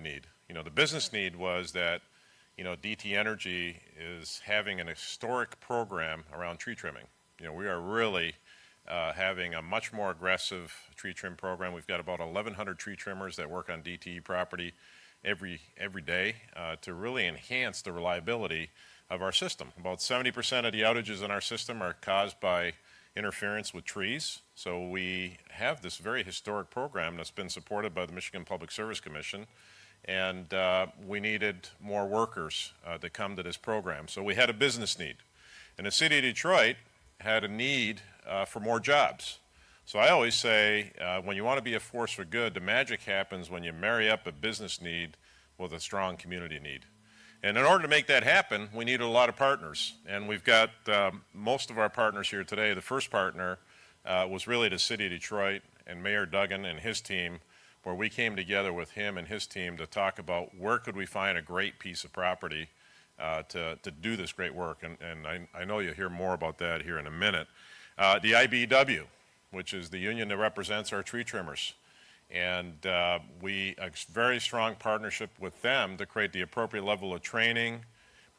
need. You know, the business need was that, DTE Energy is having an historic program around tree trimming. We are really having a much more aggressive tree trim program. We've got about 1,100 tree trimmers that work on DTE property every day to really enhance the reliability of our system. About 70% of the outages in our system are caused by interference with trees. So we have this very historic program that's been supported by the Michigan Public Service Commission, and we needed more workers to come to this program. So we had a business need. And the city of Detroit had a need for more jobs. So I always say, when you want to be a force for good, the magic happens when you marry up a business need with a strong community need. And in order to make that happen, we needed a lot of partners. And we've got most of our partners here today. The first partner was really the city of Detroit and Mayor Duggan and his team, where we came together with him and his team to talk about where could we find a great piece of property to do this great work. And I know you'll hear more about that here in a minute. The IBEW, which is the union that represents our tree trimmers. And a very strong partnership with them to create the appropriate level of training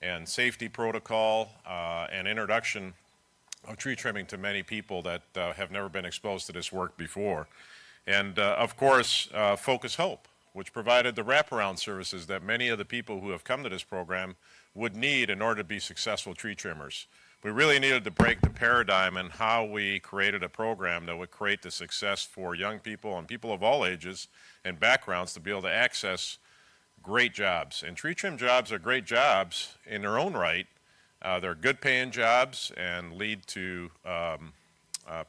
and safety protocol and introduction of tree trimming to many people that have never been exposed to this work before. And of course, Focus Hope, which provided the wraparound services that many of the people who have come to this program would need in order to be successful tree trimmers. We really needed to break the paradigm in how we created a program that would create the success for young people and people of all ages and backgrounds to be able to access great jobs. And tree trim jobs are great jobs in their own right. They're good paying jobs and lead to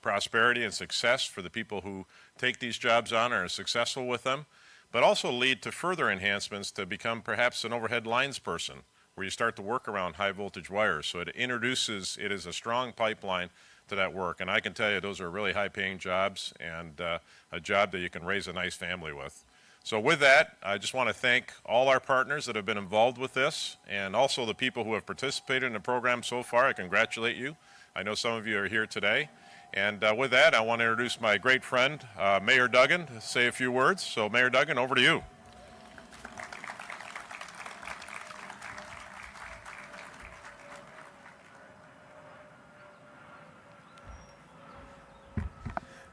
prosperity and success for the people who take these jobs on and are successful with them, but also lead to further enhancements to become perhaps an overhead lines person, where you start to work around high voltage wires. So it is a strong pipeline to that work. And I can tell you those are really high paying jobs and a job that you can raise a nice family with. So with that, I just want to thank all our partners that have been involved with this, and also the people who have participated in the program so far. I congratulate you. I know some of you are here today. And with that, I want to introduce my great friend, Mayor Duggan, to say a few words. So Mayor Duggan, over to you.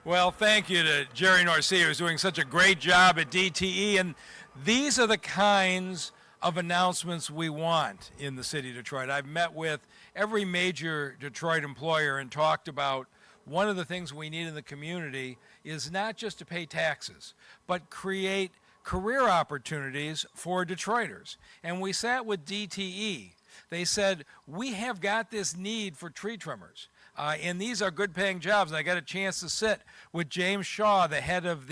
Well, thank you to Jerry Norcia, who's doing such a great job at DTE. And these are the kinds of announcements we want in the city of Detroit. I've met with every major Detroit employer and talked about one of the things we need in the community is not just to pay taxes, but create career opportunities for Detroiters. And we sat with DTE. They said, we have got this need for tree trimmers. And these are good-paying jobs. And I got a chance to sit with James Shaw, the head of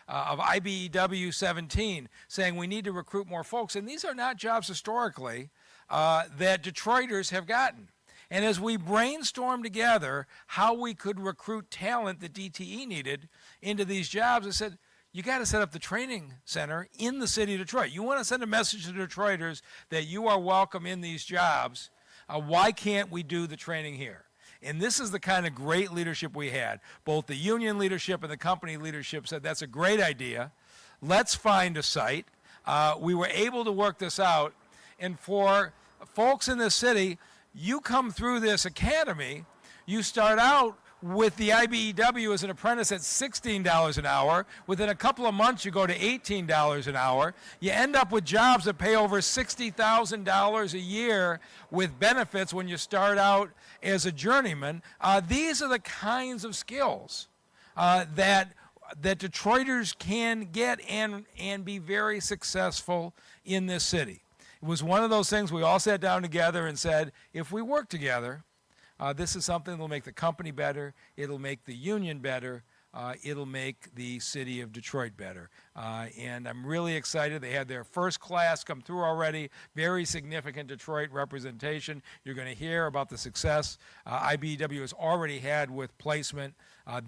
IBEW 17, saying we need to recruit more folks. And these are not jobs historically that Detroiters have gotten. And as we brainstormed together how we could recruit talent that DTE needed into these jobs, I said, you got to set up the training center in the city of Detroit. You want to send a message to Detroiters that you are welcome in these jobs. Why can't we do the training here? And this is the kind of great leadership we had. Both the union leadership and the company leadership said, that's a great idea. Let's find a site. We were able to work this out. And for folks in this city, you come through this academy, you start out with the IBEW as an apprentice at $16 an hour. Within a couple of months, you go to $18 an hour. You end up with jobs that pay over $60,000 a year with benefits when you start out as a journeyman. These are the kinds of skills that Detroiters can get and be very successful in this city. It was one of those things we all sat down together and said, if we work together, this is something that will make the company better, it'll make the union better, it'll make the city of Detroit better. And I'm really excited. They had their first class come through already, very significant Detroit representation. You're going to hear about the success IBEW has already had with placement.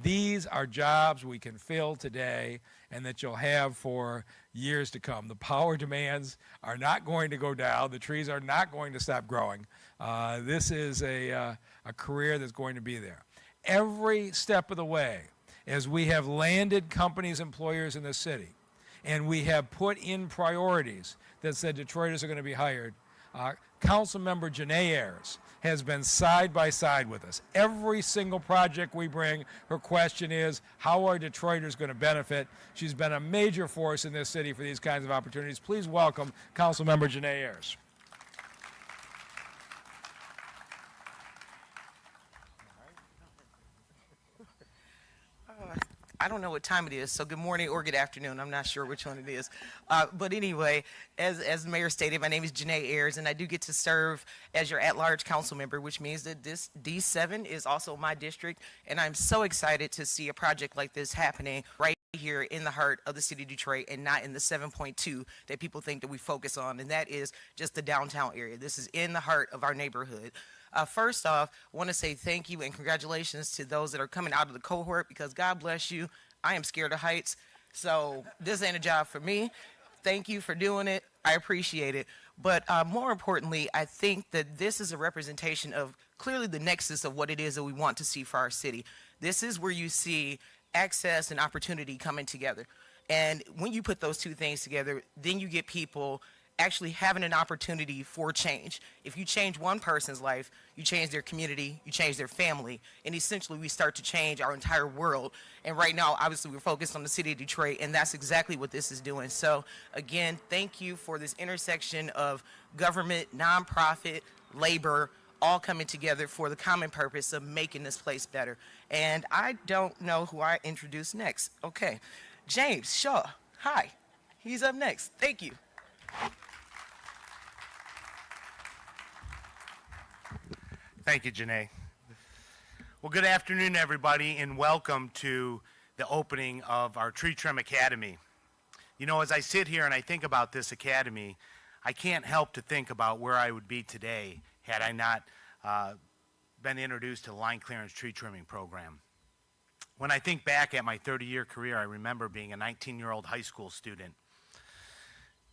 These are jobs we can fill today and that you'll have for years to come. The power demands are not going to go down. The trees are not going to stop growing. This is a career that's going to be there. Every step of the way, as we have landed companies, employers in this city, and we have put in priorities that said Detroiters are going to be hired. Councilmember Janae Ayers has been side by side with us. Every single project we bring, her question is, how are Detroiters going to benefit? She's been a major force in this city for these kinds of opportunities. Please welcome Councilmember Janae Ayers. I don't know what time it is, so good morning or good afternoon. I'm not sure which one it is. But anyway, as the mayor stated, my name is Janae Ayers, and I do get to serve as your at-large council member, which means that this D7 is also my district, and I'm so excited to see a project like this happening right here in the heart of the city of Detroit and not in the 7.2 that people think that we focus on, and that is just the downtown area. This is in the heart of our neighborhood. First off, I want to say thank you and congratulations to those that are coming out of the cohort, because God bless you. I am scared of heights, so this ain't a job for me. Thank you for doing it. I appreciate it. But more importantly, I think that this is a representation of clearly the nexus of what it is that we want to see for our city. This is where you see access and opportunity coming together. And when you put those two things together, then you get people actually having an opportunity for change. If you change one person's life, you change their community, you change their family, and essentially we start to change our entire world. And right now, obviously, we're focused on the city of Detroit, and that's exactly what this is doing. So again, thank you for this intersection of government, nonprofit, labor, all coming together for the common purpose of making this place better. And I don't know who I introduce next. Okay, James Shaw, hi. He's up next. Thank you. Thank you, Janae. Well, good afternoon, everybody, and welcome to the opening of our Tree Trim Academy. You know, as I sit here and I think about this academy, I can't help to think about where I would be today had I not been introduced to the line clearance tree trimming program. When I think back at my 30-year career, I remember being a 19-year-old high school student.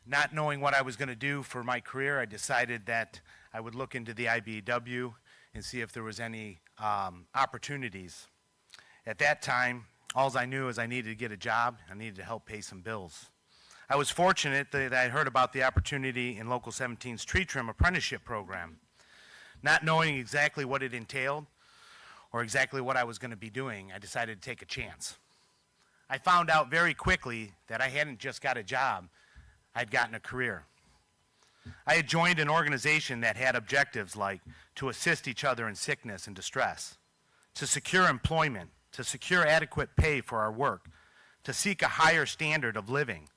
Not knowing what I was going to do for my career, I decided that I would look into the IBEW and see if there was any opportunities. At that time, all I knew is I needed to get a job. I needed to help pay some bills. I was fortunate that I heard about the opportunity in Local 17's Tree Trim Apprenticeship program. Not knowing exactly what it entailed or exactly what I was going to be doing, I decided to take a chance. I found out very quickly that I hadn't just got a job, I'd gotten a career. I had joined an organization that had objectives like to assist each other in sickness and distress, to secure employment, to secure adequate pay for our work, to seek a higher standard of living,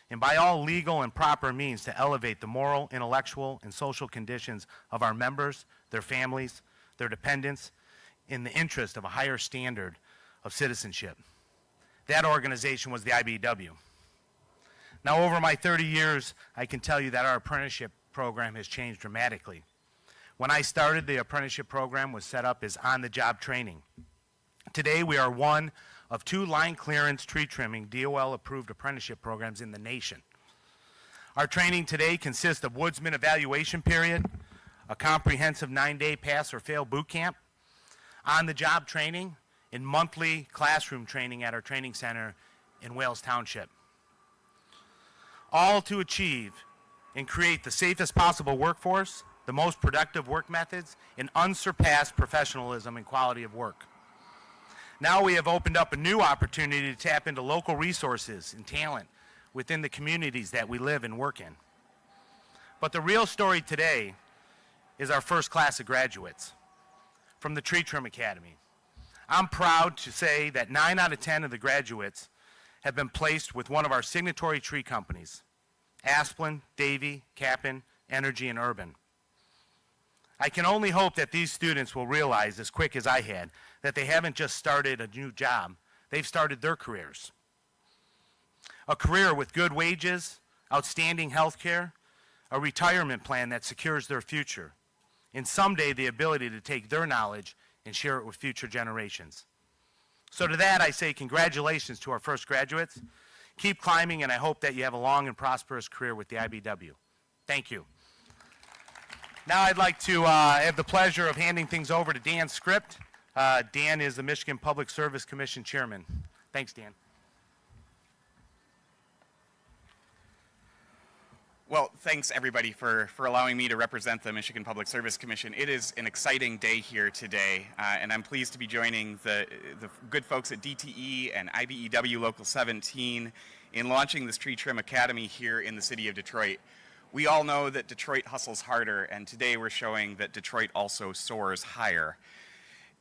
and by all legal and proper means to elevate the moral, intellectual, and social conditions of our members, their families, their dependents, in the interest of a higher standard of citizenship. That organization was the IBEW. Now, over my 30 years, I can tell you that our apprenticeship program has changed dramatically. When I started, the apprenticeship program was set up as on-the-job training. Today, we are one of 2 line clearance tree trimming DOL-approved apprenticeship programs in the nation. Our training today consists of woodsman evaluation period, a comprehensive 9-day pass or fail boot camp, on-the-job training, and monthly classroom training at our training center in Wales Township. All to achieve and create the safest possible workforce, the most productive work methods, and unsurpassed professionalism and quality of work. Now we have opened up a new opportunity to tap into local resources and talent within the communities that we live and work in. But the real story today is our first class of graduates from the Tree Trim Academy. I'm proud to say that 9 out of 10 of the graduates have been placed with one of our signatory tree companies, Asplin, Davey, Cap'n, Energy, and Urban. I can only hope that these students will realize as quick as I had that they haven't just started a new job, they've started their careers. A career with good wages, outstanding health care, a retirement plan that secures their future, and someday the ability to take their knowledge and share it with future generations. So to that I say congratulations to our first graduates. Keep climbing, and I hope that you have a long and prosperous career with the IBEW. Thank you. Now I'd like to have the pleasure of handing things over to Dan Script. Dan is the Michigan Public Service Commission Chairman. Thanks, Dan. Well, thanks everybody for allowing me to represent the Michigan Public Service Commission. It is an exciting day here today, and I'm pleased to be joining the good folks at DTE and IBEW Local 17 in launching this Tree Trim Academy here in the city of Detroit. We all know that Detroit hustles harder, and today we're showing that Detroit also soars higher.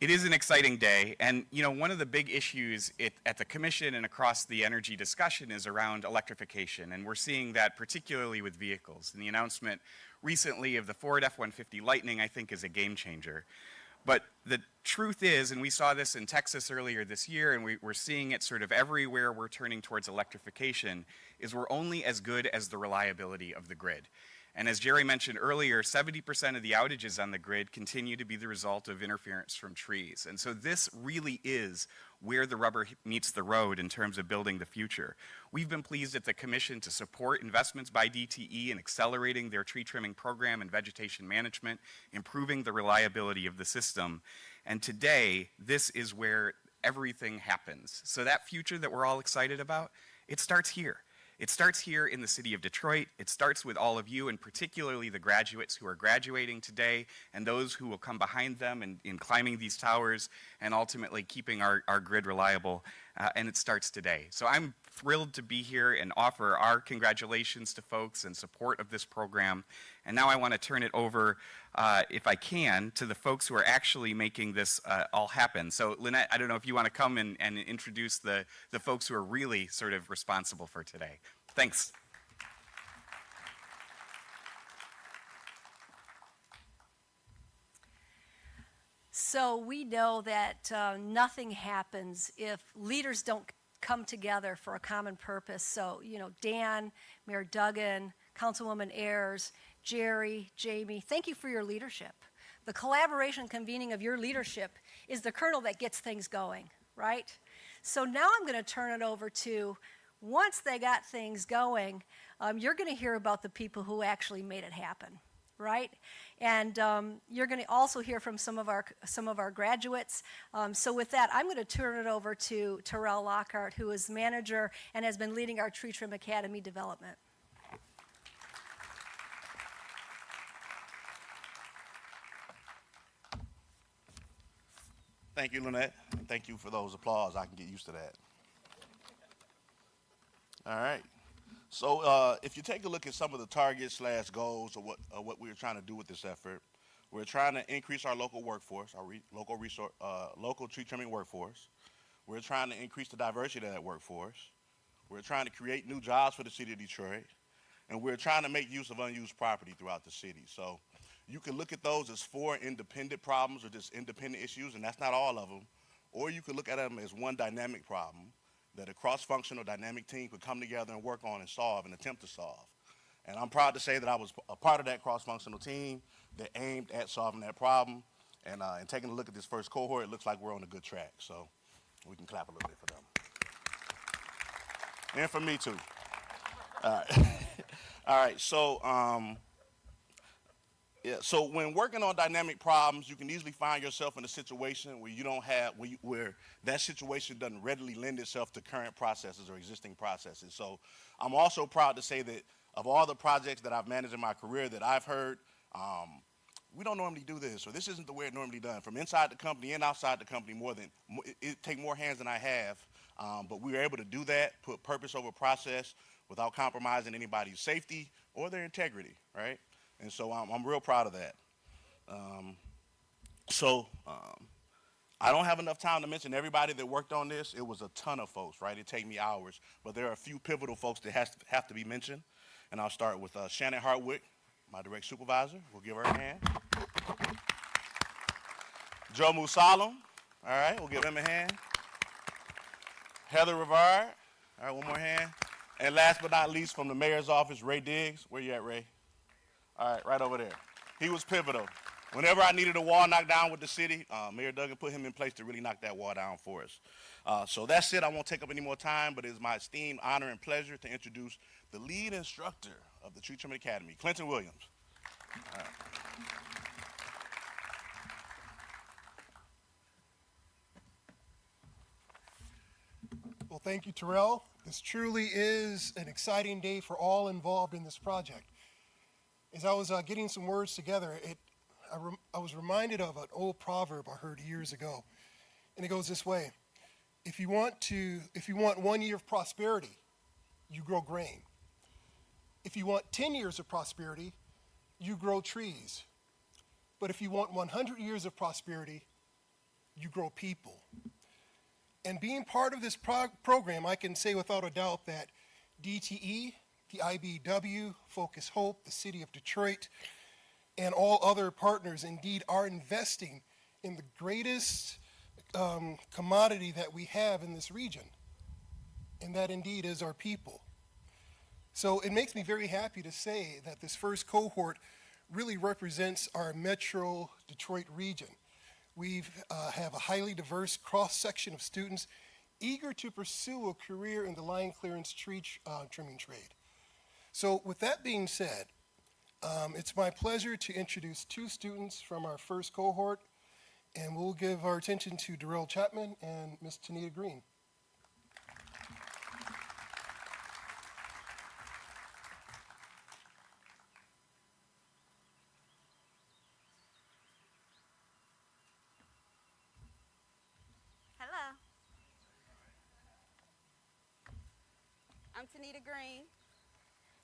It is an exciting day, and you know, one of the big issues at the Commission and across the energy discussion is around electrification, and we're seeing that particularly with vehicles. And the announcement recently of the Ford F-150 Lightning, I think, is a game changer. But the truth is, and we saw this in Texas earlier this year, and we're seeing it sort of everywhere we're turning towards electrification, is we're only as good as the reliability of the grid. And as Jerry mentioned earlier, 70% of the outages on the grid continue to be the result of interference from trees. And so this really is where the rubber meets the road in terms of building the future. We've been pleased at the Commission to support investments by DTE in accelerating their tree trimming program and vegetation management, improving the reliability of the system. And today, this is where everything happens. So that future that we're all excited about, it starts here. It starts here in the city of Detroit. It starts with all of you, and particularly the graduates who are graduating today and those who will come behind them in climbing these towers and ultimately keeping our grid reliable. And it starts today. So I'm thrilled to be here and offer our congratulations to folks in support of this program. And now I want to turn it over, if I can, to the folks who are actually making this all happen. So Lynette, I don't know if you want to come and introduce the folks who are really sort of responsible for today. Thanks. So we know that nothing happens if leaders don't come together for a common purpose. So, you know, Dan, Mayor Duggan, Councilwoman Ayers, Jerry, Jamie, thank you for your leadership. The collaboration and convening of your leadership is the kernel that gets things going, right? So now I'm going to turn it over to, once they got things going, you're going to hear about the people who actually made it happen, right? And you're going to also hear from some of our graduates. So with that, I'm going to turn it over to Terrell Lockhart, who is manager and has been leading our Tree Trim Academy development. Thank you, Lynette, and thank you for those applause. I can get used to that. All right. So if you take a look at some of the targets / goals of what we're trying to do with this effort, we're trying to increase our local workforce, our local tree trimming workforce. We're trying to increase the diversity of that workforce. We're trying to create new jobs for the city of Detroit, and we're trying to make use of unused property throughout the city. So you can look at those as 4 independent problems or just independent issues, and that's not all of them. Or you could look at them as one dynamic problem that a cross-functional dynamic team could come together and work on and solve and attempt to solve. And I'm proud to say that I was a part of that cross-functional team that aimed at solving that problem. And taking a look at this first cohort, it looks like we're on a good track. So we can clap a little bit for them. And for me too. All right. All right, so so when working on dynamic problems, you can easily find yourself in a situation where you don't have, where that situation doesn't readily lend itself to current processes or existing processes. So I'm also proud to say that of all the projects that I've managed in my career that I've heard, we don't normally do this, or this isn't the way it's normally done. From inside the company and outside the company, it takes more hands than I have, but we were able to do that, put purpose over process without compromising anybody's safety or their integrity, right? And so I'm real proud of that. I don't have enough time to mention everybody that worked on this. It was a ton of folks, right? It take me hours, but there are a few pivotal folks that have to be mentioned. And I'll start with Shannon Hartwick, my direct supervisor. We'll give her a hand. Joe Musalam, all right, we'll give him a hand. Heather Rivard, all right, one more hand. And last but not least, from the mayor's office, Ray Diggs. Where you at, Ray? All right, right over there. He was pivotal. Whenever I needed a wall knocked down with the city, Mayor Duggan put him in place to really knock that wall down for us. So that's it. I won't take up any more time, but it is my esteemed honor and pleasure to introduce the lead instructor of the Tree Trim Academy, Clinton Williams. All right. Well, thank you, Terrell. This truly is an exciting day for all involved in this project. As I was getting some words together, I was reminded of an old proverb I heard years ago, and it goes this way: if you want 1 year of prosperity, you grow grain. If you want 10 years of prosperity, you grow trees. But if you want 100 years of prosperity, you grow people. And being part of this program, I can say without a doubt that DTE, the IBEW, Focus Hope, the City of Detroit, and all other partners indeed are investing in the greatest commodity that we have in this region, and that indeed is our people. So it makes me very happy to say that this first cohort really represents our Metro Detroit region. We have a highly diverse cross-section of students eager to pursue a career in the line clearance tree trimming trade. So with that being said, it's my pleasure to introduce 2 students from our first cohort, and we'll give our attention to Darrell Chapman and Ms. Tanita Green. Hello. I'm Tanita Green,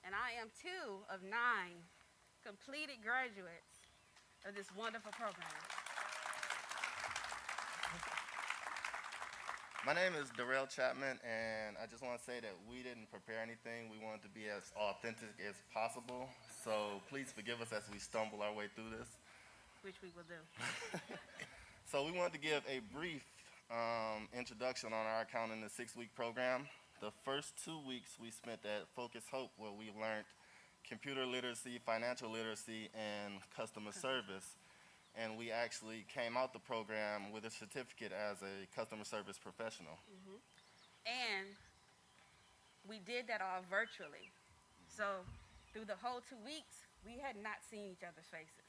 and I am 2 of 9 completed graduates of this wonderful program. My name is Darrell Chapman, and I just want to say that we didn't prepare anything. We wanted to be as authentic as possible, so please forgive us as we stumble our way through this. Which we will do. So we wanted to give a brief introduction on our account in the 6-week program. The first 2 weeks we spent at Focus Hope, where we learned computer literacy, financial literacy, and customer service. And we actually came out the program with a certificate as a customer service professional. Mm-hmm. And we did that all virtually. So through the whole 2 weeks, we had not seen each other's faces.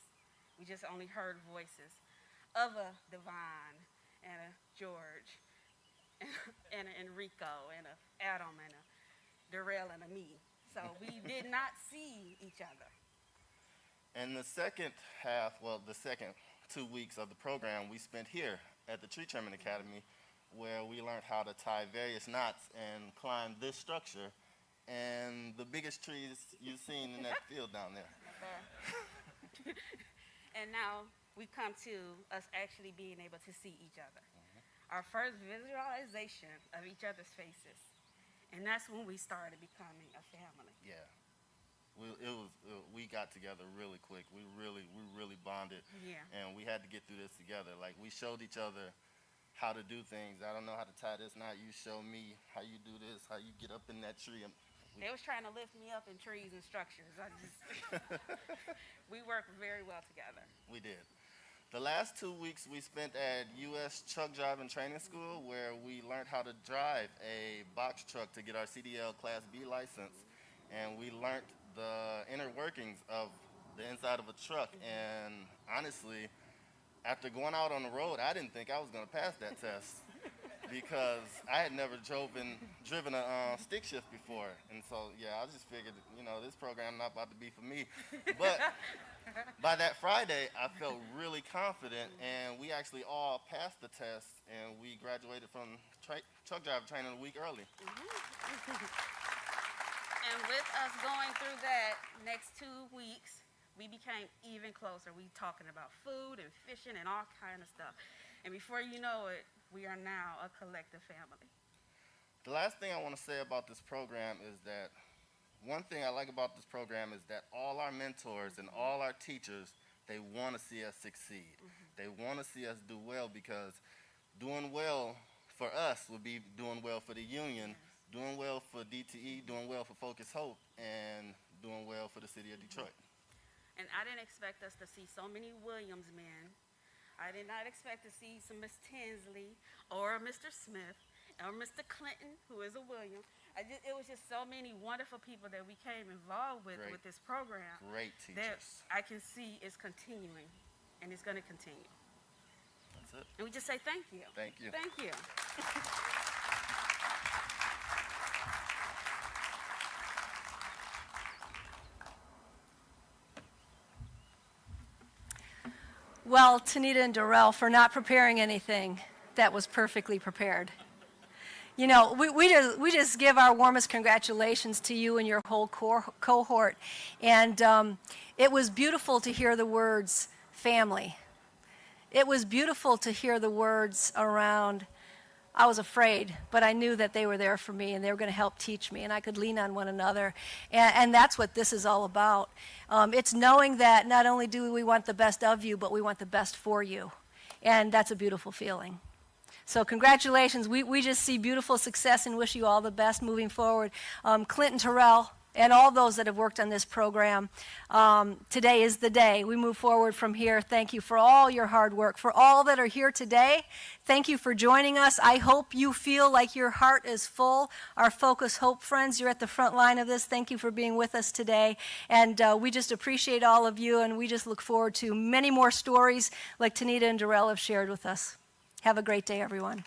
We just only heard voices of a Devon and a George and an Enrico and a Adam and a Darrell and a me. So we did not see each other. And the second half, well, the second 2 weeks of the program we spent here at the Tree Trimming Academy, where we learned how to tie various knots and climb this structure and the biggest trees you've seen in that field down there. And now we come to us actually being able to see each other. Our first visualization of each other's faces. And that's when we started becoming a family. Yeah. We got together really quick. We really bonded. Yeah. And we had to get through this together. Like, we showed each other how to do things. I don't know how to tie this knot. You show me how you do this, how you get up in that tree. They was trying to lift me up in trees and structures. We worked very well together. We did. The last 2 weeks we spent at U.S. Truck Driving Training School, where we learned how to drive a box truck to get our CDL Class B license. And we learned the inner workings of the inside of a truck. And honestly, after going out on the road, I didn't think I was going to pass that test, because I had never driven a stick shift before. And so, yeah, I just figured, this program not about to be for me. But by that Friday, I felt really confident, and we actually all passed the test, and we graduated from truck driver training a week early. And with us going through that next 2 weeks, we became even closer. We talking about food and fishing and all kind of stuff. And before you know it, we are now a collective family. The last thing I want to say about this program is that one thing I like about this program is that all our mentors and all our teachers, they want to see us succeed. They want to see us do well, because doing well for us would be doing well for the union, doing well for DTE, doing well for Focus Hope, and doing well for the city of Detroit. And I didn't expect us to see so many Williams men. I did not expect to see some Miss Tinsley or Mr. Smith or Mr. Clinton, who is a William. It was just so many wonderful people that we came involved with this program. Great That teachers. I can see is continuing, and it's going to continue. That's it. And we just say thank you. Thank you. Thank you. Well, Tanita and Darrell, for not preparing anything that was perfectly prepared. You know, we just give our warmest congratulations to you and your whole cohort. And it was beautiful to hear the words family. It was beautiful to hear the words around, I was afraid, but I knew that they were there for me and they were going to help teach me and I could lean on one another. And that's what this is all about. It's knowing that not only do we want the best of you, but we want the best for you. And that's a beautiful feeling. So congratulations. We just see beautiful success and wish you all the best moving forward. Clinton Terrell and all those that have worked on this program, today is the day. We move forward from here. Thank you for all your hard work. For all that are here today, thank you for joining us. I hope you feel like your heart is full. Our Focus Hope friends, you're at the front line of this. Thank you for being with us today. And we just appreciate all of you, and we just look forward to many more stories like Tanita and Darrell have shared with us. Have a great day, everyone.